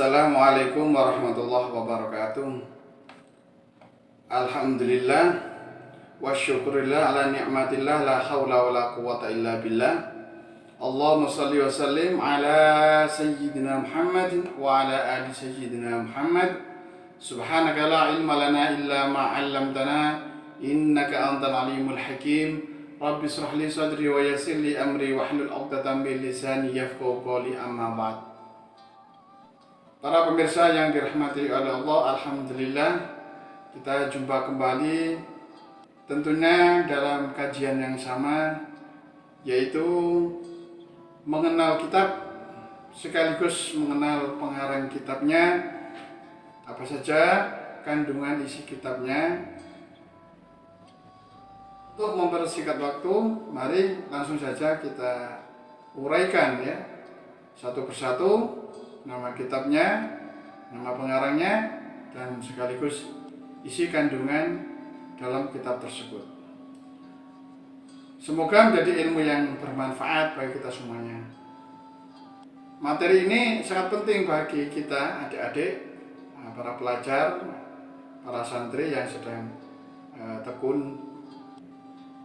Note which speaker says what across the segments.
Speaker 1: Assalamualaikum warahmatullahi wabarakatuh. Alhamdulillah wa syukurillah ala ni'matillah la hawla wa la quwata illa billah. Allahumma salli wa sallim ala sayyidina Muhammadin wa ala ali sayyidina Muhammad. Subhanaka la ilma lana illa ma 'allamtana innaka antal alimul hakim. Rabbi israh li sadri wa yassir li amri wahlul 'uqdatam min lisani yafqahu qawli, amma ba'd. Para pemirsa yang dirahmati oleh Allah, alhamdulillah kita jumpa kembali tentunya dalam kajian yang sama, yaitu mengenal kitab sekaligus mengenal pengarang kitabnya, apa saja kandungan isi kitabnya. Untuk mempersingkat waktu, mari langsung saja kita uraikan ya, satu persatu nama kitabnya, nama pengarangnya, dan sekaligus isi kandungan dalam kitab tersebut. Semoga menjadi ilmu yang bermanfaat bagi kita semuanya. Materi ini sangat penting bagi kita adik-adik, para pelajar, para santri yang sedang tekun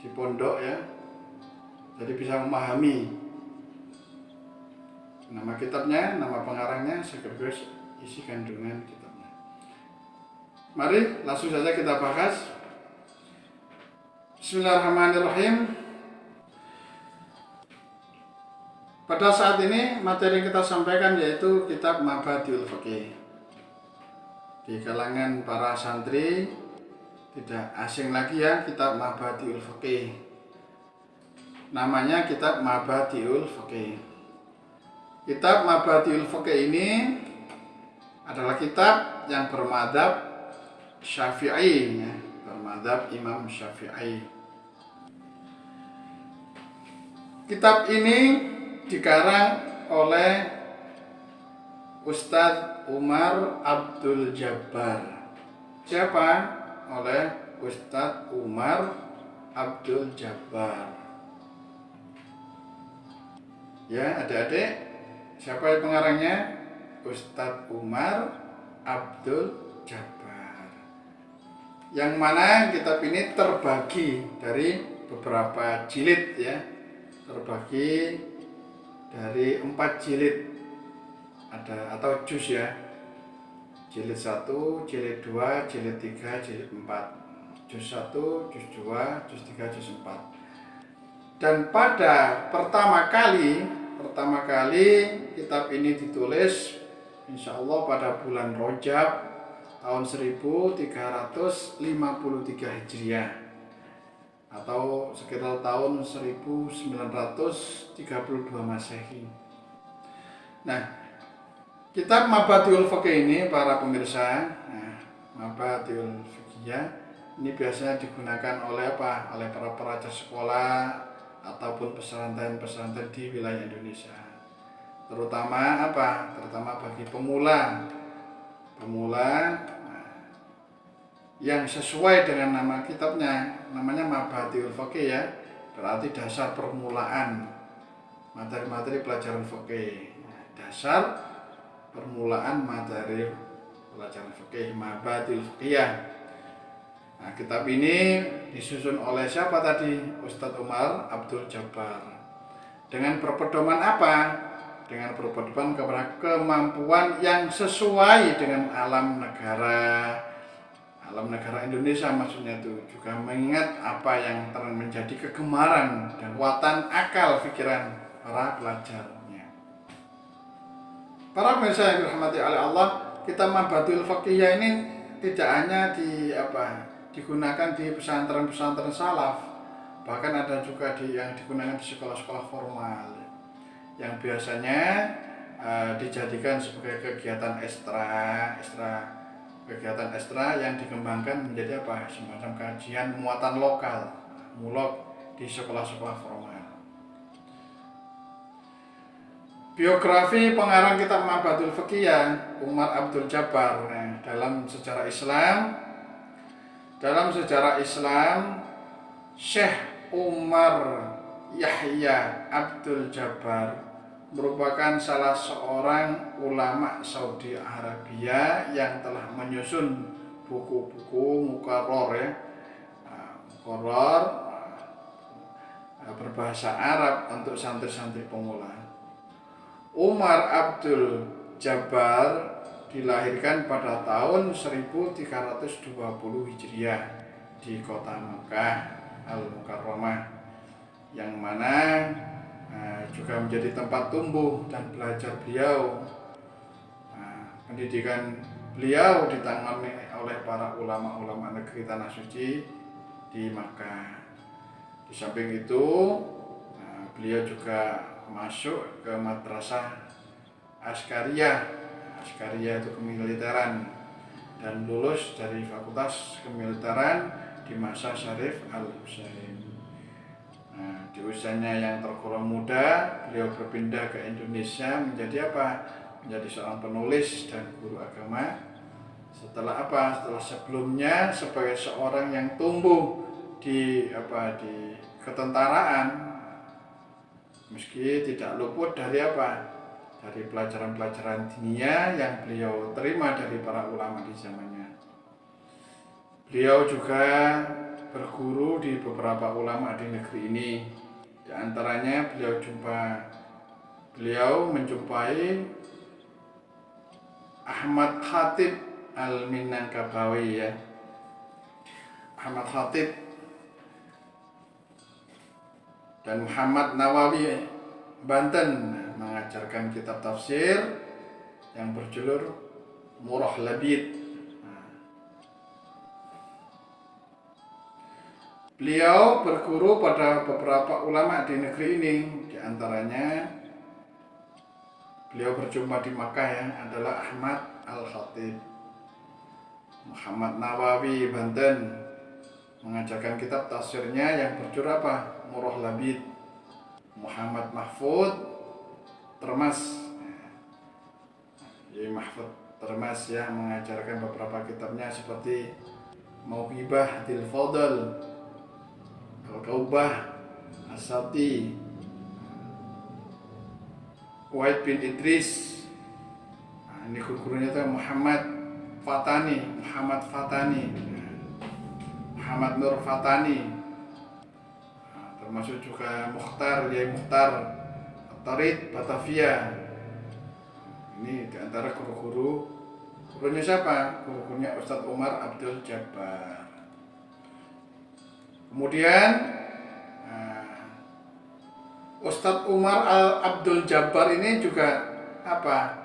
Speaker 1: di pondok ya. Jadi bisa memahami nama kitabnya, nama pengarangnya, sekaligus isi kandungan kitabnya. Mari langsung saja kita bahas. Bismillahirrahmanirrahim. Pada saat ini materi yang kita sampaikan yaitu kitab Mabadiul Fiqh. Di kalangan para santri tidak asing lagi ya kitab Mabadiul Fiqh. Namanya kitab Mabadiul Fiqh. Kitab Mabadiul Fiqh ini adalah kitab yang bermadzhab Syafi'i ya, bermadzhab Imam Syafi'i. Kitab ini dikarang oleh Ustadz Umar Abdul Jabbar. Siapa? Oleh Ustadz Umar Abdul Jabbar. Ya, adik-adik, siapa yang pengarangnya? Ustadz Umar Abdul Jabbar. Yang mana kitab ini terbagi dari beberapa jilid ya. Terbagi dari 4 jilid. Ada atau juz ya. Jilid 1, jilid 2, jilid 3, jilid 4. Juz 1, juz 2, juz 3, juz 4. Dan pada pertama kali kitab ini ditulis insya Allah pada bulan Rajab tahun 1353 Hijriah atau sekitar tahun 1932 Masehi. Nah, kitab Mabadiul Fiqh ini para pemirsa, Mabadiul Fiqh ini biasanya digunakan oleh apa? Oleh para pelajar sekolah ataupun pesantren-pesantren di wilayah Indonesia. Terutama apa? Terutama bagi pemula yang sesuai dengan nama kitabnya, namanya Mabadiul Fiqh ya, berarti dasar permulaan materi-materi pelajaran fikih. Dasar permulaan materi pelajaran fikih, Mabadiul Fiqh. Nah, kitab ini disusun oleh siapa tadi? Ustadz Umar Abdul Jabbar. Dengan berpedoman apa? Dengan berpedoman kepada kemampuan yang sesuai dengan alam negara Indonesia maksudnya itu. Juga mengingat apa yang menjadi kegemaran dan kuatan akal pikiran para pelajarnya. Para pemirsa yang dirahmati oleh Allah, kitab Mabadiul Fiqh ini tidak hanya digunakan di pesantren-pesantren salaf, bahkan ada juga yang digunakan di sekolah-sekolah formal yang biasanya dijadikan sebagai kegiatan ekstra yang dikembangkan menjadi semacam kajian muatan lokal, mulok di sekolah-sekolah formal. Biografi pengarang kitab Mabadiul Fiqh Umar Abdul Jabbar. Dalam sejarah Islam, Syekh Umar Yahya Abdul Jabbar merupakan salah seorang ulama Saudi Arabia yang telah menyusun buku-buku muqarrar ya, muqarrar berbahasa Arab untuk santri-santri pemula. Umar Abdul Jabbar dilahirkan pada tahun 1320 Hijriah di kota Mekah Al-Mukarramah, yang mana juga menjadi tempat tumbuh dan belajar beliau. Pendidikan beliau ditangani oleh para ulama-ulama negeri Tanah Suci di Makkah. Di samping itu, beliau juga masuk ke madrasah Askariyah. Askariyah itu kemiliteran, dan lulus dari fakultas kemiliteran di masa Syarif Al-Husain. Di usianya yang tergolong muda, beliau berpindah ke Indonesia menjadi apa? Menjadi seorang penulis dan guru agama. Setelah apa? Setelah sebelumnya sebagai seorang yang tumbuh di ketentaraan, meski tidak luput dari apa? Dari pelajaran-pelajaran dinia yang beliau terima dari para ulama di zamannya. Beliau juga berguru di beberapa ulama di negeri ini. Di antaranya beliau menjumpai Ahmad Khatib Al-Minangkabawi ya. Ahmad Khatib dan Muhammad Nawawi Banten mengajarkan kitab tafsir yang berjudul Murah Labid. Beliau berguru pada beberapa ulama di negeri ini. Di antaranya beliau berjumpa di Makkah ya, adalah Ahmad Al-Khatib. Muhammad Nawawi Banten mengajarkan kitab tafsirnya yang berjudul apa? Murah Labid. Muhammad Mahfud Termas, Mahfud Termas ya, mengajarkan beberapa kitabnya seperti Mauhibah Til Fadl, Al-Kaubah As-Sati, Wahid bin Idris. Ini gurunya itu Muhammad Fatani, Muhammad Nur Fatani, termasuk juga Yai Mukhtar Tarid Batavia. Ini diantara gurunya siapa? Gurunya Ustadz Umar Abdul Jabbar. Kemudian Ustadz Umar Abdul Jabbar ini juga apa?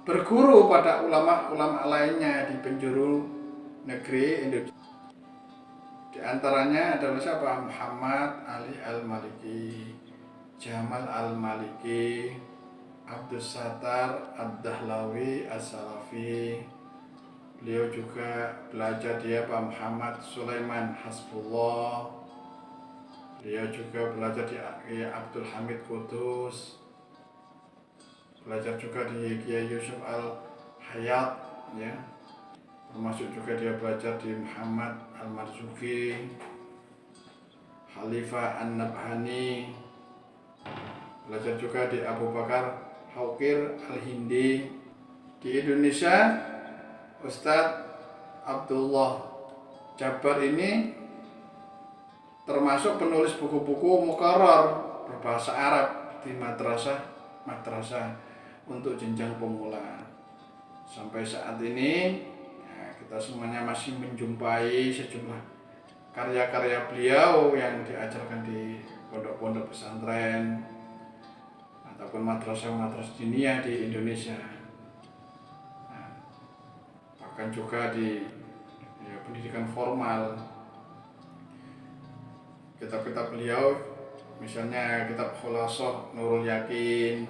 Speaker 1: Berguru pada ulama-ulama lainnya di penjuru negeri Indonesia. Di antaranya adalah siapa? Muhammad Ali Al-Maliki, Jamal Al-Maliki, Abdus Sattar Ad-Dahlawi As-Salafi. Beliau juga belajar di Muhammad Sulaiman Hasbullah. Beliau juga belajar di Abdul Hamid Kudus. Belajar juga di Kiai Yusuf Al-Hayat ya. Termasuk juga dia belajar di Muhammad Al-Marzuki, Khalifah An-Nabhani. Belajar juga di Abu Bakar Haukir Al-Hindi. Di Indonesia, Ustadz Abdullah Jabbar ini termasuk penulis buku-buku muqarrar berbahasa Arab di madrasah untuk jenjang pemula. Sampai saat ini kita semuanya masih menjumpai sejumlah karya-karya beliau yang diajarkan di pondok-pondok pesantren ataupun madrasah dinia di Indonesia. Bahkan juga di pendidikan formal. Kitab-kitab beliau, misalnya kitab Khulasah Nurul Yakin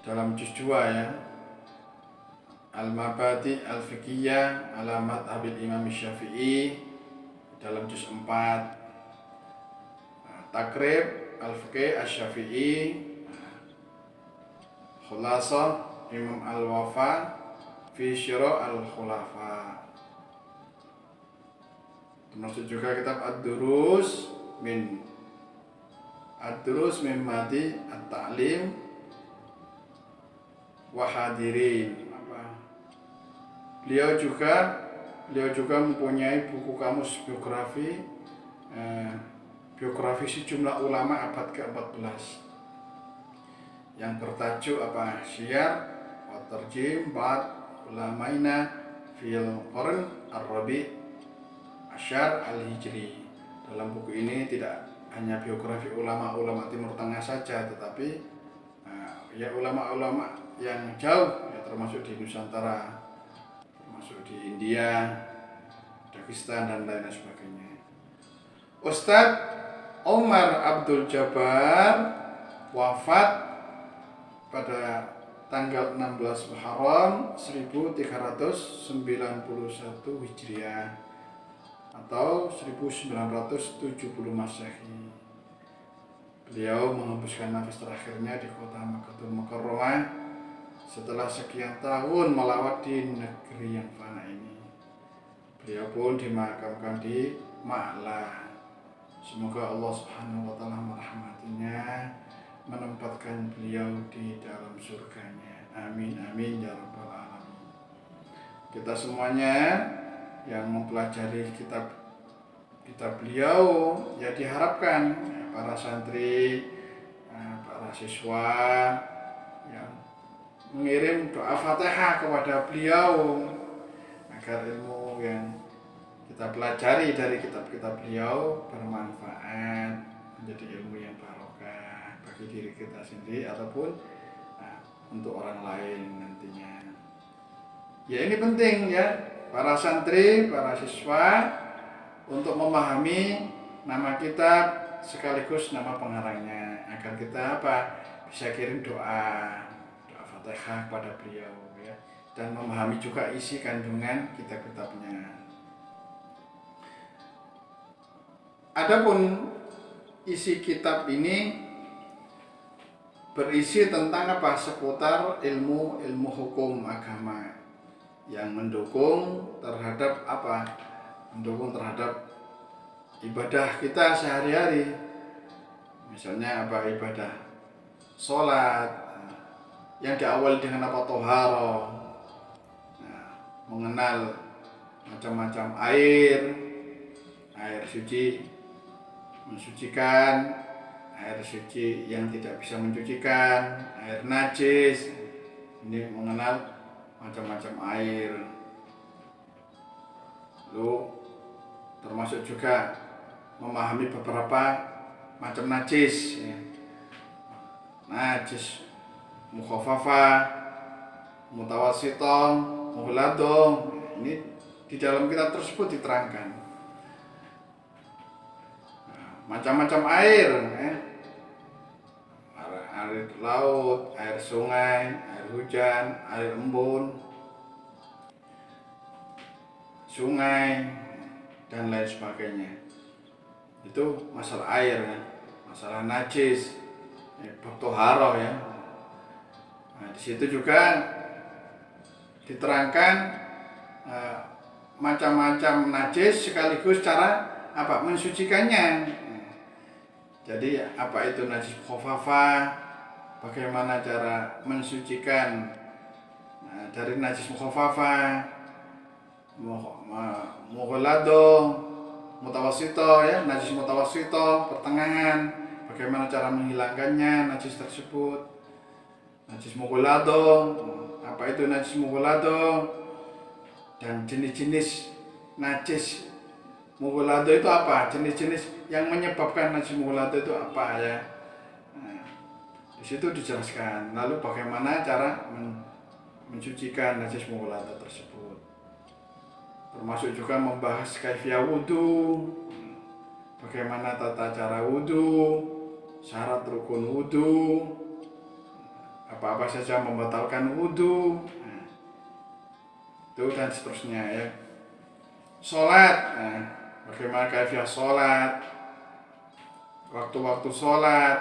Speaker 1: dalam juz 2 ya, Al-Mabadi Al-Fiqhiyah ala Madhabil Imam Syafi'i dalam juz 4, Takrib Al-Fiqh Asy-Syafi'i, Khulasah Imam Al-Wafa fi Syira' Al-Khulafa. Termasuk juga kitab Ad-Durus min Mati At-Ta'lim wa hadirin. Beliau juga mempunyai buku kamus biografi sejumlah ulama abad ke-14 yang bertajuk Syiar wa Tarjim Ba'd Ulamaina fil Qarn Ar-Rabi' Asyar Al-Hijri. Dalam buku ini tidak hanya biografi ulama-ulama Timur Tengah saja, tetapi ya ulama-ulama yang jauh, ya, termasuk di Nusantara, termasuk di India, Pakistan, dan lain sebagainya. Ustadz Omar Abdul Jabbar wafat pada tanggal 16 Muharram 1391 Hijriah atau 1970 Masehi. Beliau mengembuskan nafas terakhirnya di kota Makkahul Mukarramah setelah sekian tahun melawat di negeri yang fana ini. Beliau pun dimakamkan di Ma'lah. Semoga Allah Subhanahu wa taala merahmatinya, menempatkan beliau di dalam surganya. Amin amin ya rabbal alamin. Kita semuanya yang mempelajari kitab beliau, ya diharapkan para santri, para siswa yang mengirim doa Fatihah kepada beliau agar ilmu yang kita pelajari dari kitab-kitab beliau bermanfaat, menjadi ilmu yang barokah bagi diri kita sendiri ataupun untuk orang lain nantinya. Ya, ini penting ya para santri, para siswa untuk memahami nama kitab sekaligus nama pengarangnya agar kita bisa kirim doa Fatihah kepada beliau, ya, dan memahami juga isi kandungan kitab-kitabnya. Adapun isi kitab ini berisi tentang seputar ilmu hukum agama yang mendukung terhadap ibadah kita sehari-hari. Misalnya ibadah sholat yang diawali dengan toharo, mengenal macam-macam air suci, mensucikan, air suci yang tidak bisa mencucikan, air najis. Ini mengenal macam-macam air. Lalu termasuk juga memahami beberapa macam najis, ya. Najis mukhafafah, mutawassithah, mughladah. Ini di dalam kitab tersebut diterangkan macam-macam air, ya. Air laut, air sungai, air hujan, air embun, sungai, dan lain sebagainya. Itu masalah air, ya. Masalah najis, toharo, ya. Nah, di situ juga diterangkan macam-macam najis sekaligus cara mensucikannya. Jadi itu najis mukhafafah, bagaimana cara mensucikan dari najis mukhafafah, mughladah, mutawassithah, ya, najis mutawassithah, pertengahan, bagaimana cara menghilangkannya najis tersebut. Najis mughladah, itu najis mughladah, dan jenis-jenis najis mughladah itu jenis-jenis yang menyebabkan najis mughladah itu ya. Nah, di situ dijelaskan. Lalu bagaimana cara mensucikan najis mughladah tersebut. Termasuk juga membahas kaifiyah wudu, bagaimana tata cara wudu, syarat rukun wudu, apa-apa saja membatalkan wudu, itu dan seterusnya, ya. Sholat, bagaimana kaifiyah sholat, waktu-waktu sholat,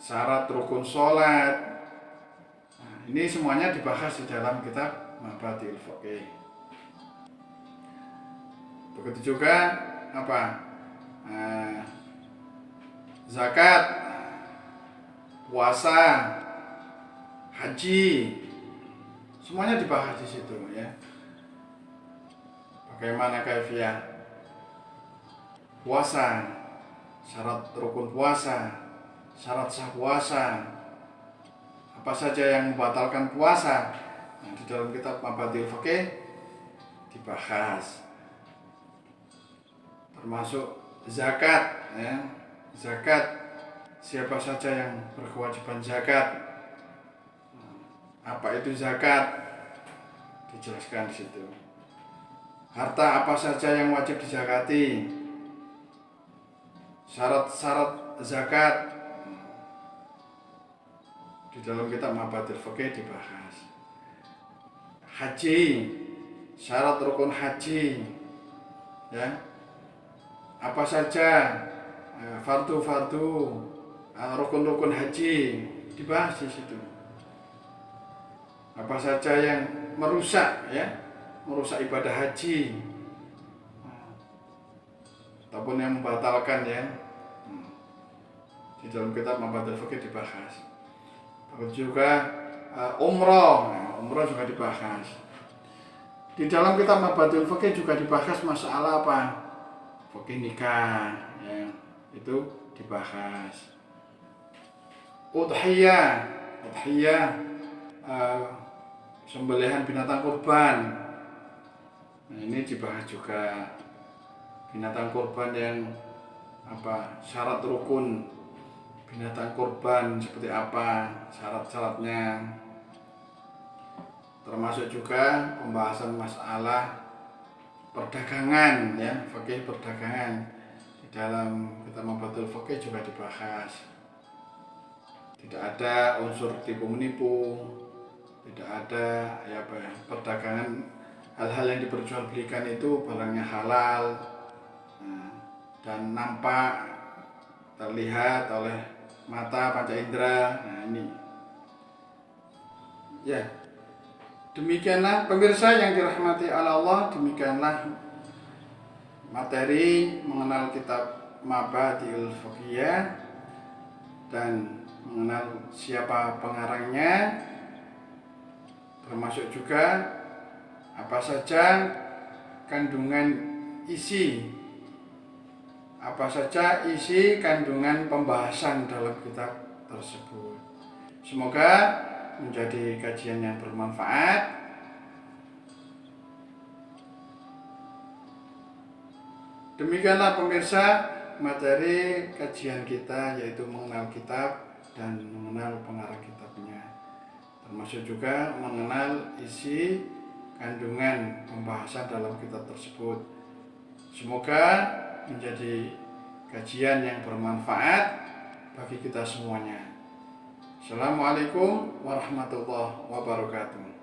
Speaker 1: syarat rukun sholat. Ini semuanya dibahas di dalam kitab Mabadiul Fiqh. Begitu juga zakat, puasa, haji, semuanya dibahas di situ ya. Bagaimana kaifiah puasa, syarat rukun puasa, syarat sah puasa, apa saja yang membatalkan puasa. Nah, di dalam kitab Mabadiul Fiqh dibahas, termasuk zakat ya. Zakat, siapa saja yang berkewajiban zakat, apa itu zakat, dijelaskan di situ. Harta apa saja yang wajib dizakati, syarat-syarat zakat, di dalam kitab Mabadiul Fiqh dibahas. Haji, syarat rukun haji ya, apa saja fardu-fardu rukun-rukun haji dibahas di situ. Apa saja yang merusak ya, merusak ibadah haji ataupun yang membatalkan ya, di dalam kitab Mabadiul Fiqh dibahas. Begitu juga umroh, umroh juga dibahas. Di dalam kitab Mabadiul Fiqh juga dibahas masalah apa? Fikih nikah ya, itu dibahas. Udhiyah, sembelihan binatang kurban. Nah, ini dibahas juga. Binatang kurban yang apa? Syarat rukun binatang kurban seperti apa? Syarat-syaratnya. Termasuk juga pembahasan masalah perdagangan ya, fikih perdagangan. Di dalam kitab Mabadiul Fiqh juga dibahas. Tidak ada unsur tipu menipu, tidak ada ya apa ya, perdagangan hal-hal yang diperjualbelikan itu barangnya halal, dan nampak terlihat oleh mata panca indera. Nah ini ya, demikianlah pemirsa yang dirahmati Allah, demikianlah materi mengenal kitab Mabadiul Fiqh dan mengenal siapa pengarangnya, termasuk juga apa saja kandungan isi, apa saja isi kandungan pembahasan dalam kitab tersebut. Semoga menjadi kajian yang bermanfaat. Demikianlah pemirsa materi kajian kita, yaitu mengenal kitab dan mengenal pengarang kitabnya, termasuk juga mengenal isi kandungan pembahasan dalam kitab tersebut. Semoga menjadi kajian yang bermanfaat bagi kita semuanya. Assalamualaikum warahmatullahi wabarakatuh.